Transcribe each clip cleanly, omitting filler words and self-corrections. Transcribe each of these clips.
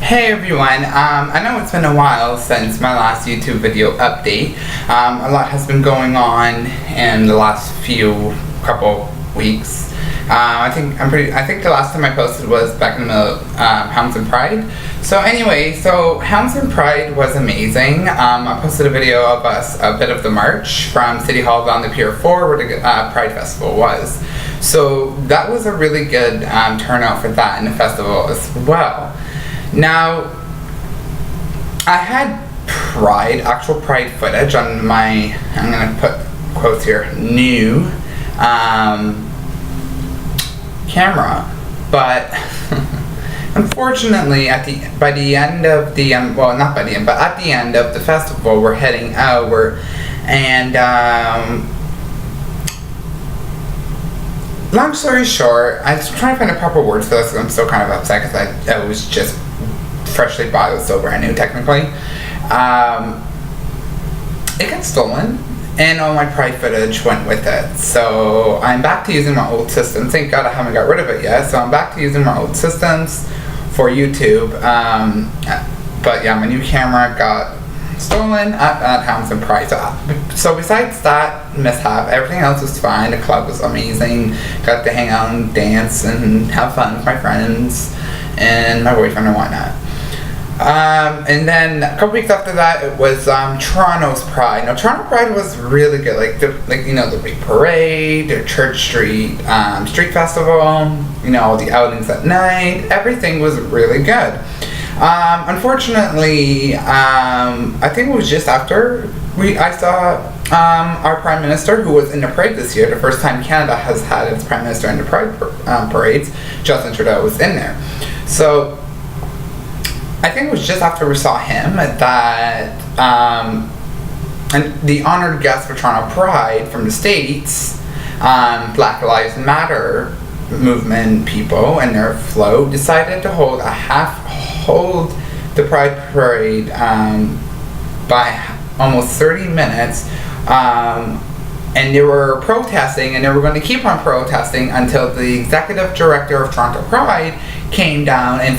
Hey everyone, I know it's been a while since my last YouTube video update. A lot has been going on in the last couple weeks. I think the last time I posted was back in the middle of Hounds and Pride. So anyway, Hounds and Pride was amazing. I posted a video of a bit of the march from City Hall down to Pier 4 where the Pride Festival was. So that was a really good turnout for that and the festival as well. Now, I had actual Pride footage on my, I'm going to put quotes here, new camera, but unfortunately at the end of the festival we're heading out, and long story short, I was trying to find the proper words for this because I'm still kind of upset because I was just freshly bought. It was still brand new technically. It got stolen and all my Pride footage went with it. So I'm back to using my old system. Thank God I haven't got rid of it yet. So I'm back to using my old systems for YouTube. But yeah, my new camera got stolen at Hounds and Pride. So besides that mishap, everything else was fine. The club was amazing. Got to hang out and dance and have fun with my friends and my boyfriend and whatnot. And then a couple weeks after that, it was Toronto's Pride. Now, Toronto Pride was really good. The big parade, the Church Street street festival. All the outings at night. Everything was really good. Unfortunately, I think it was just after I saw our Prime Minister, who was in the parade this year, the first time Canada has had its Prime Minister in the Pride parades. Justin Trudeau was in there. So I think it was just after we saw him that and the honored guest for Toronto Pride from the States, Black Lives Matter movement people and their float decided to hold the Pride Parade by almost 30 minutes, and they were protesting, and they were going to keep on protesting until the executive director of Toronto Pride came down and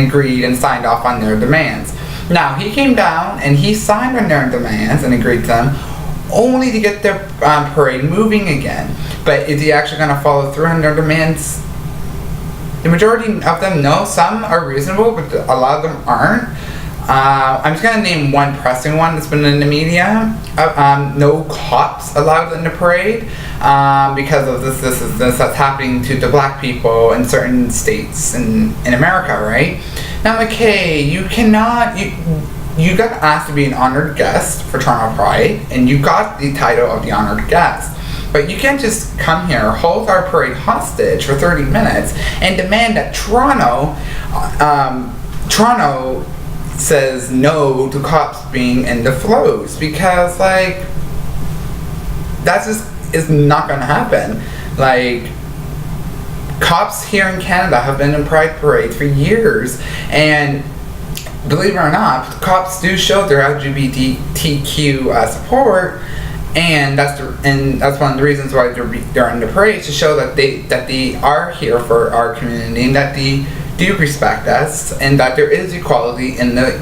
agreed and signed off on their demands. Now, he came down and he signed on their demands and agreed to them only to get their parade moving again. But is he actually going to follow through on their demands? The majority of them, no. Some are reasonable, but a lot of them aren't. I'm just going to name one pressing one that's been in the media. No cops allowed in the parade because of this that's happening to the black people in certain states in America, right? Now, McKay, you got asked to be an honored guest for Toronto Pride, and you got the title of the honored guest. But you can't just come here, hold our parade hostage for 30 minutes, and demand that Toronto says no to cops being in the flows, because that just is not going to happen. Cops here in Canada have been in Pride parades for years, and believe it or not, cops do show their LGBTQ support, and that's one of the reasons why they're in the parade, to show that they are here for our community and that they do respect us, and that there is equality in the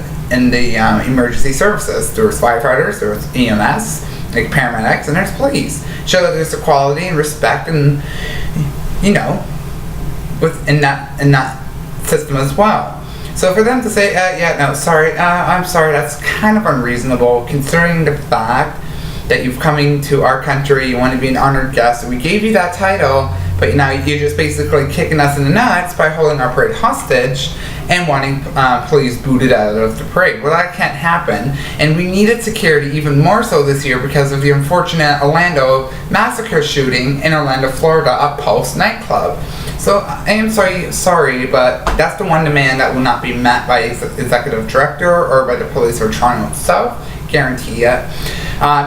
emergency services. There's firefighters, there's EMS, like paramedics, and there's police. Show that there's equality and respect, and within that system as well. So for them to say, I'm sorry, that's kind of unreasonable, considering the fact that you've coming to our country, you want to be an honored guest, we gave you that title, but now you're just basically kicking us in the nuts by holding our parade hostage and wanting police booted out of the parade. Well, that can't happen, and we needed security even more so this year because of the unfortunate Orlando massacre shooting in Orlando, Florida, at Pulse nightclub. So I am sorry, but that's the one demand that will not be met by executive director or by the police or Toronto itself. Guarantee it.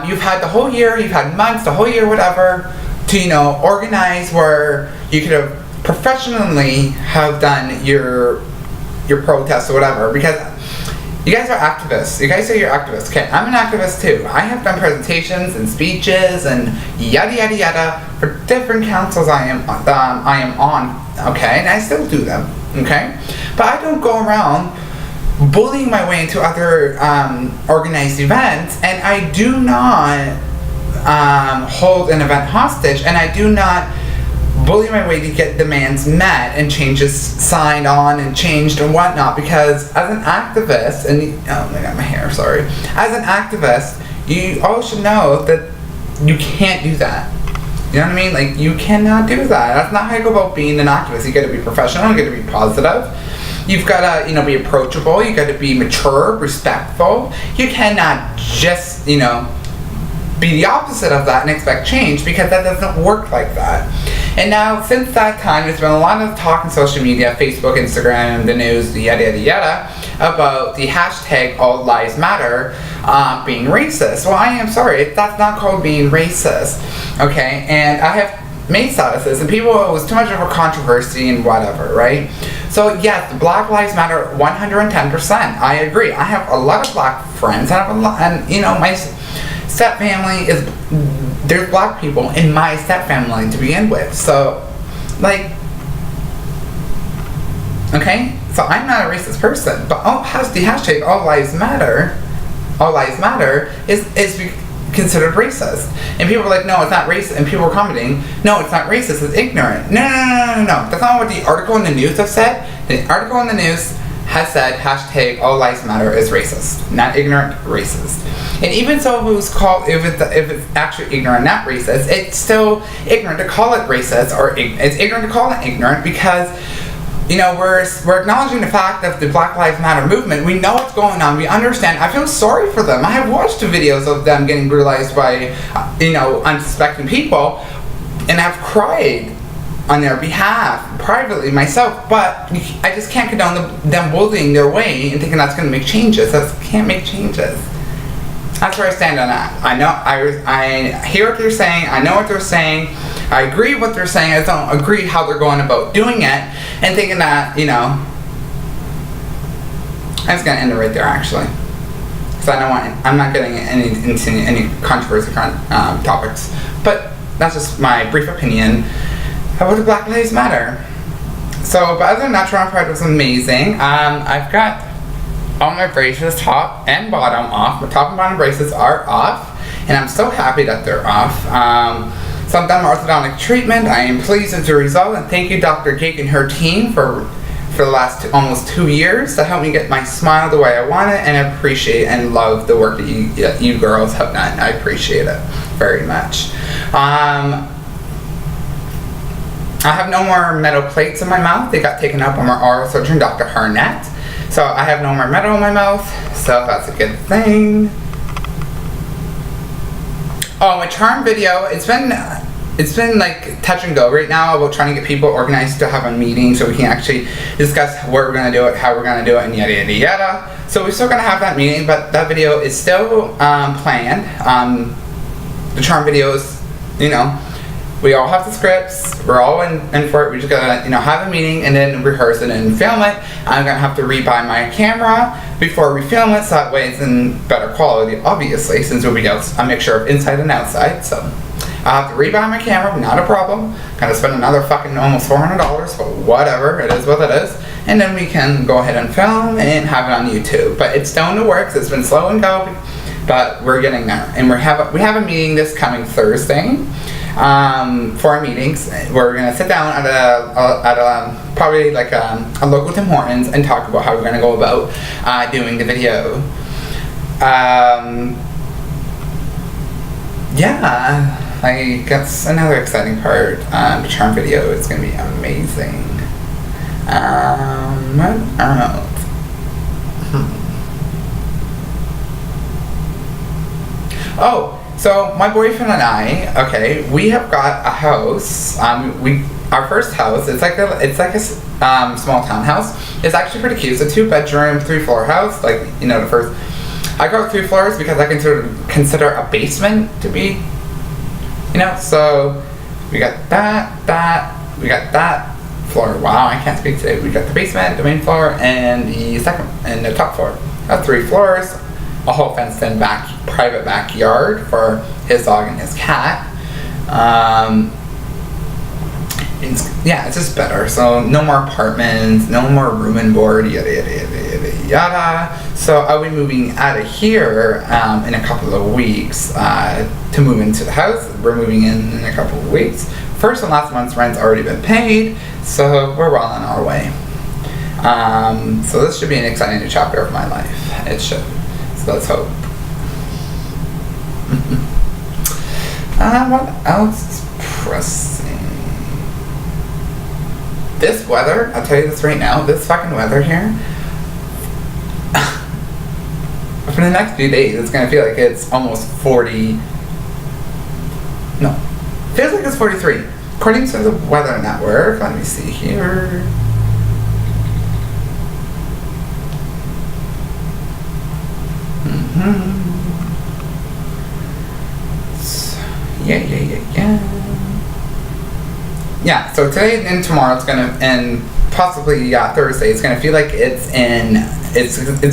You've had the whole year, you've had months, the whole year, whatever, to organize where you could have professionally have done your protests or whatever, because you guys are activists. You guys say you're activists. Okay, I'm an activist too. I have done presentations and speeches and yada yada yada for different councils I am on. Okay, and I still do them. Okay, but I don't go around bullying my way into other organized events, and I do not hold an event hostage, and I do not bully my way to get demands met and changes signed on and changed and whatnot, because as an activist, and oh my god, my hair, sorry. As an activist, you all should know that you can't do that. You know what I mean? Like, you cannot do that. That's not how you go about being an activist. You gotta be professional, you gotta be positive. You've gotta, be approachable, you gotta be mature, respectful. You cannot just, be the opposite of that and expect change, because that doesn't work like that. And now, since that time, there's been a lot of talk on social media, Facebook, Instagram, the news, yada yada yada, about the hashtag All Lives Matter being racist. Well, I am sorry, that's not called being racist, okay? And I have made statuses, and people, it was too much of a controversy and whatever, right? So yes, Black Lives Matter 110%. I agree. I have a lot of black friends, and my step family there's black people in my step family to begin with. So, okay? So I'm not a racist person, but the hashtag All Lives Matter is considered racist. And people are like, no, it's not racist. And people are commenting, no, it's not racist, it's ignorant. No. That's not what the article in the news has said. The article in the news has said hashtag All Lives Matter is racist, not ignorant, racist. And even so, if it's actually ignorant, not racist, it's still ignorant to call it racist, or it's ignorant to call it ignorant, because we're acknowledging the fact of the Black Lives Matter movement. We know what's going on. We understand. I feel sorry for them. I have watched the videos of them getting brutalized by unsuspecting people, and I've cried on their behalf privately myself, but I just can't condone them bullying their way and thinking that's going to make changes. That can't make changes. That's where I stand on that. I know, I hear what they're saying, I know what they're saying, I agree with what they're saying, I don't agree how they're going about doing it, and thinking that, I'm just going to end it right there, actually. Because I'm not getting into any controversial topics, but that's just my brief opinion about the Black Lives Matter. So, but other than that, Toronto Pride was amazing. I've got all my braces, top and bottom, off. My top and bottom braces are off, and I'm so happy that they're off. So I've done orthodontic treatment. I am pleased with the result, and thank you, Dr. Gig and her team, for the last almost 2 years to help me get my smile the way I want it, and I appreciate and love the work that you girls have done. I appreciate it very much. I have no more metal plates in my mouth. They got taken out by my oral surgeon, Dr. Harnett. So I have no more metal in my mouth, so that's a good thing. Oh, my charm video, it's been like touch and go right now about trying to get people organized to have a meeting so we can actually discuss where we're going to do it, how we're going to do it, and yada yada yada. So we're still going to have that meeting, but that video is still planned. The charm videos, we all have the scripts, we're all in for it. We just gotta, have a meeting and then rehearse it and film it. I'm gonna have to rebuy my camera before we film it, so that way it's in better quality, obviously, since it'll be a mixture of inside and outside. So I'll have to rebuy my camera, not a problem. Gotta spend another fucking almost $400, but whatever, it is what it is. And then we can go ahead and film and have it on YouTube. But it's still in the works, it's been slow and go, but we're getting there. And we have a meeting this coming Thursday. For our meetings, we're gonna sit down at a probably like a local Tim Hortons and talk about how we're gonna go about doing the video. Yeah, that's another exciting part. The charm video is gonna be amazing. What else? Oh. So my boyfriend and I, we have got a house. Our first house. It's like a small townhouse. It's actually pretty cute. It's a 2-bedroom, 3-floor house. The first. I go 3 floors because I consider a basement to be. So we got that. We got that floor. Wow, I can't speak today. We got the basement, the main floor, and the top floor. That's 3 floors. A whole fenced-in private backyard for his dog and his cat. It's just better. So no more apartments, no more room and board, yada yada yada yada yada. So I'll be moving out of here in a couple of weeks to move into the house. We're moving in a couple of weeks. First and last month's rent's already been paid, so we're well on our way. So this should be an exciting new chapter of my life. It should. So let's hope. What else is pressing? This weather, I'll tell you this right now, this fucking weather here, for the next few days, it's gonna feel like it's almost 40, no, feels like it's 43. According to the Weather Network, let me see here. Yeah, so today and tomorrow it's gonna, and possibly Thursday, it's gonna feel like it's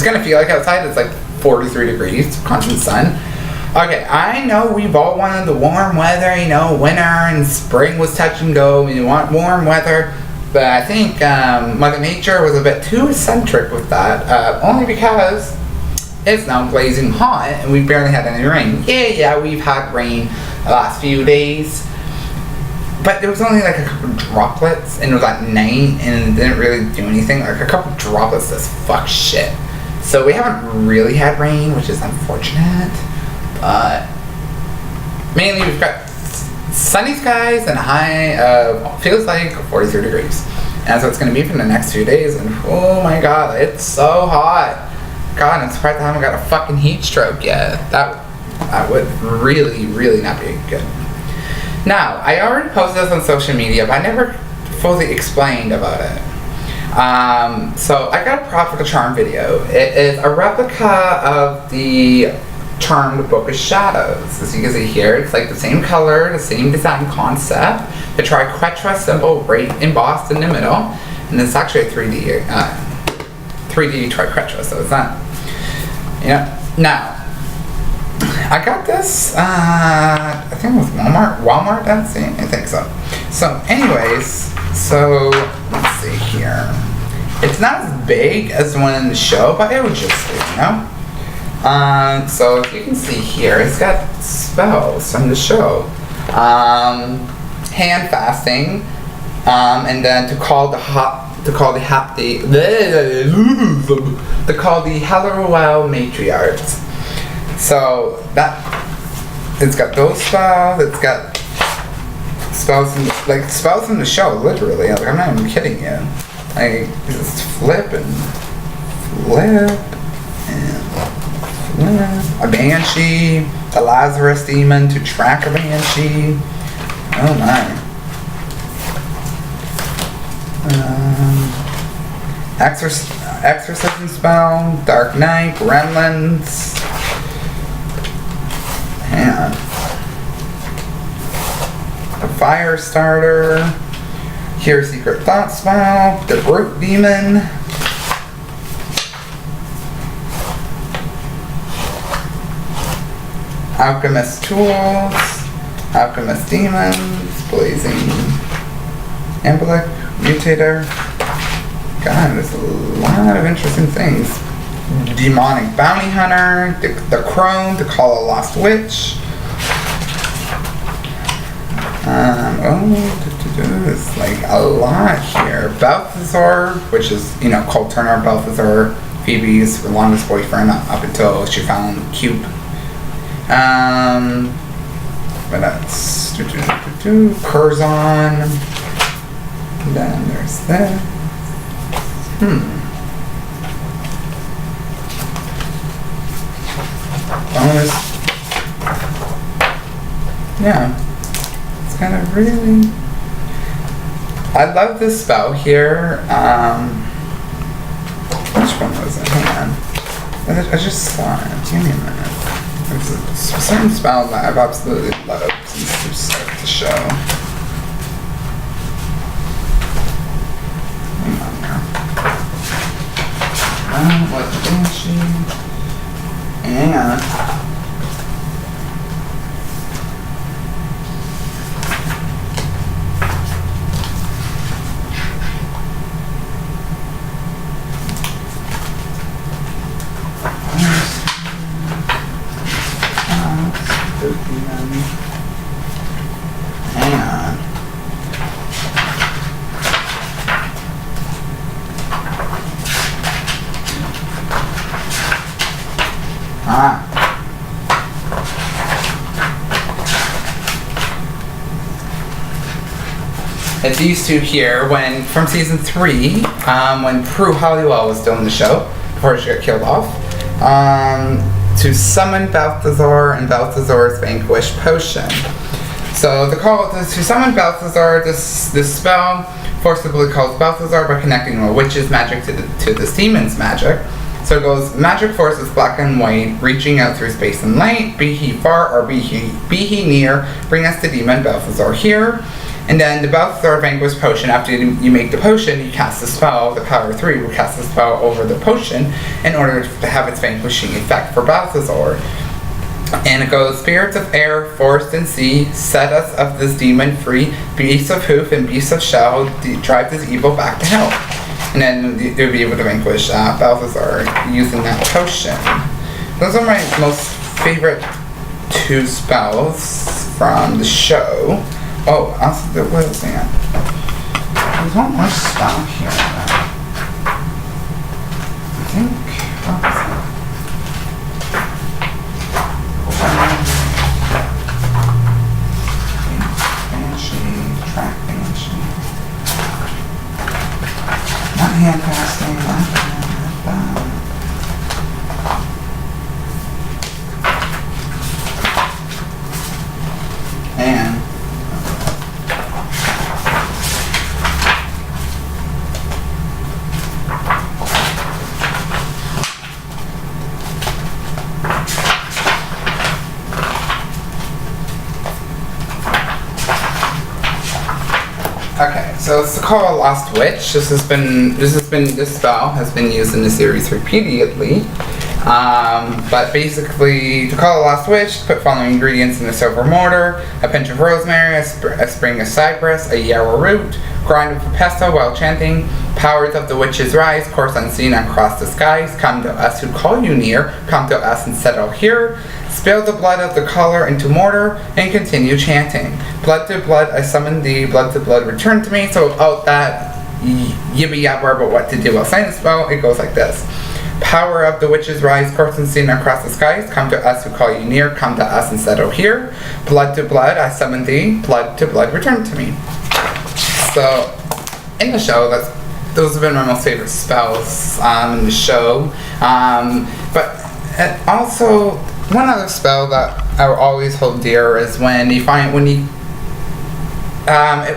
gonna feel like outside it's like 43 degrees, constant sun. Okay, I know we've all wanted the warm weather, you know, winter and spring was touch and go, and you want warm weather, but I think Mother Nature was a bit too eccentric with that, only because it's now blazing hot and we barely had any rain. Yeah, we've had rain the last few days, but there was only like a couple droplets, and it was at night, and it didn't really do anything. Like a couple droplets does fuck shit. So we haven't really had rain, which is unfortunate, but mainly we've got sunny skies and a high of, feels like 43 degrees. And that's what it's going to be for the next few days, and oh my god, it's so hot. God, I'm surprised I haven't got a fucking heat stroke yet. That would really, really not be good. Now, I already posted this on social media, but I never fully explained about it. So I got a Prop for the Charm video. It is a replica of the Charmed Book of Shadows. As you can see here, it's like the same color, the same design concept. The triquetra symbol right embossed in the middle, and it's actually a 3D triquetra, so it's not, you know. Now, I got this, I think it was Walmart, that's it, I think so. So anyways, so let's see here. It's not as big as the one in the show, but it was just, you know. So if you can see here, it's got spells from the show. Hand fasting, and then to call the Hellerwell matriarchs. So that, it's got those spells, it's got spells in the show, literally. Like, I'm not even kidding you. Like, just flip and flip. A banshee, the Lazarus demon to track a banshee. Oh my. Exorcism spell, Dark Knight, Gremlins. And a fire starter. Hear Secret Thought spell, the Brute Demon. Alchemist tools, Alchemist demons, blazing Embolic, mutator. God, there's a lot of interesting things. Demonic bounty hunter, the crone to call a lost witch. There's like a lot here. Balthazar, which is, you know, called Turner Balthazar, Phoebe's longest boyfriend up until she found Cube. But that's Curzon. Then there's this. Bonus. Yeah. It's kind of really. I love this spell here. Which one was it? Hang on. I just saw it. Give me a minute. There's a certain spell that I've absolutely loved since the start of the show. Hang on now. What banshee? Hang on. It's these two here from season 3, when Prue Halliwell was doing the show before she got killed off, to summon Balthazar and Balthazar's Vanquish Potion. So to summon Balthazar, this spell forcibly calls Balthazar by connecting a witch's magic to this demon's magic. So it goes, magic force is black and white, reaching out through space and light, be he far or be he near, bring us the demon Balthazar here. And then the Balthazar Vanquish Potion, after you make the potion, you cast the spell, the power 3 will cast the spell over the potion in order to have its vanquishing effect for Balthazar. And it goes, spirits of air, forest and sea, set us of this demon free, beasts of hoof and beasts of shell, drive this evil back to hell. And then you'll be able to vanquish Balthazar using that potion. Those are my most favorite 2 spells from the show. Oh, also there was that. There's one more spell here. I think. What was that? Banshee, track Banshee. Not hand casting, not that. And okay, so it's called Lost Witch. This spell has been used in the series repeatedly. But basically, to call a Lost Witch, put following ingredients in a silver mortar: a pinch of rosemary, a sprig of cypress, a yarrow root, grind with a pestle while chanting, powers of the witch's rise, course unseen across the skies, come to us who call you near, come to us and settle here. Spill the blood of the caller into mortar, and continue chanting. Blood to blood, I summon thee, blood to blood, return to me. So without that yibby yabber about what to do while saying the spell, it goes like this. Power of the witch's rise, course unseen across the skies, come to us who call you near, come to us and settle here. Blood to blood, I summon thee, blood to blood, return to me. So, in the show, those have been my most favorite spells in the show. But also, one other spell that I will always hold dear is it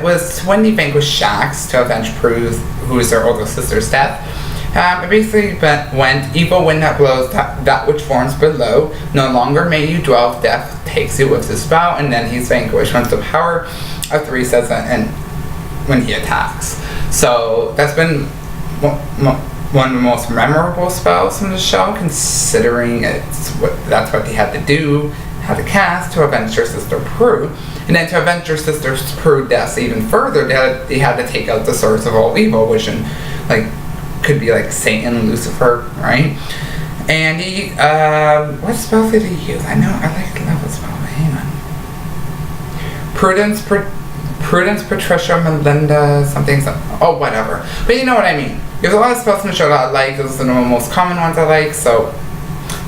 was when he vanquished Shax to avenge Prue, who is their older sister's death. It basically went, evil wind that blows that which forms below, no longer may you dwell, death takes you with his spell, and then he's vanquished. Once the power of 3 says that, and when he attacks. So that's been one of the most memorable spells from the show, considering that's what they had to do, had to cast to avenge their sister Prue. And then to avenge their sister Prue deaths even further, they had to take out the source of all evil, which could be like Satan and Lucifer, right? And he, what spell did he use? I like love the spell, but hang on. Prudence, Patricia, Melinda, something, oh, whatever. But you know what I mean. There's a lot of spells in the show that I like. Those are the most common ones I like, so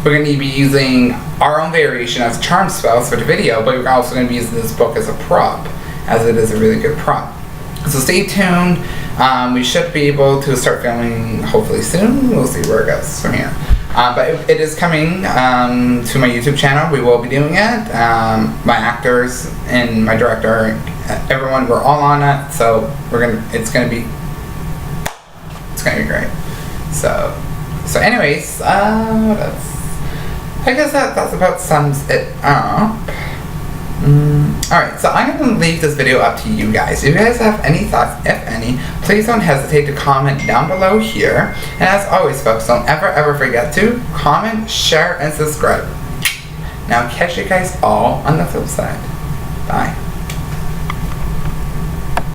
we're going to be using our own variation as charm spells for the video, but we're also going to be using this book as a prop, as it is a really good prop. So stay tuned. We should be able to start filming hopefully soon. We'll see where it goes from here. But it is coming to my YouTube channel. We will be doing it. My actors and my director, everyone, we're all on it. So it's gonna be great. So anyways, what else? I guess that's about sums it up. Alright, so I'm going to leave this video up to you guys. If you guys have any thoughts, if any, please don't hesitate to comment down below here. And as always, folks, don't ever forget to comment, share, and subscribe. Now, catch you guys all on the flip side. Bye.